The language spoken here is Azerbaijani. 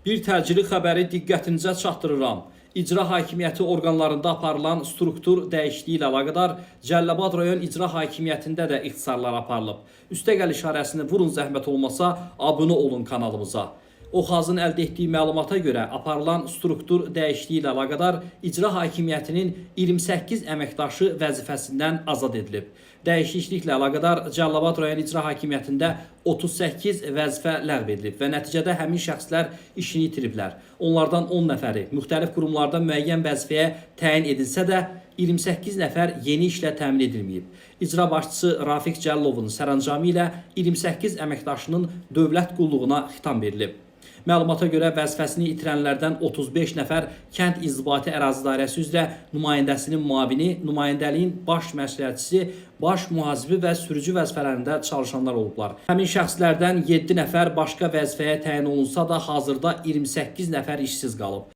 Bir təcili xəbəri diqqətinizə çatdırıram. İcra hakimiyyəti orqanlarında aparılan struktur dəyişikliyi ilə əlaqədar Cəlilabad rayon İcra Hakimiyyətində də ixtisarlar aparılıb. Üstəgəl işarəsini vurun, zəhmət olmasa abunə olun kanalımıza. OXAZ-ın əldə etdiyi məlumata görə aparılan struktur dəyişikliyi ilə əlaqədar İcra Hakimiyyətinin 28 əməkdaşı vəzifəsindən azad edilib. Dəyişikliklə əlaqədar Cəlilabad rayon İcra Hakimiyyətində 38 vəzifə ləğv edilib və nəticədə həmin şəxslər işini itiriblər. Onlardan 10 nəfəri müxtəlif qurumlarda müəyyən vəzifəyə təyin edilsə də 28 nəfər yeni işlə təmin edilməyib. İcra başçısı Rafiq Cəlilovun sərəncamı ilə 28 əməkdaşının dövlət qulluğuna xitam verilib. Məlumata görə vəzifəsini itirənlərdən 35 nəfər kənd inzibati ərazi dairəsi üzrə nümayəndəsinin müavini, nümayəndəliyin baş məsləhətçisi, baş mühasibi və sürücü vəzifələrində çalışanlar olublar. Həmin şəxslərdən 7 nəfər başqa vəzifəyə təyin olunsa da hazırda 28 nəfər işsiz qalıb.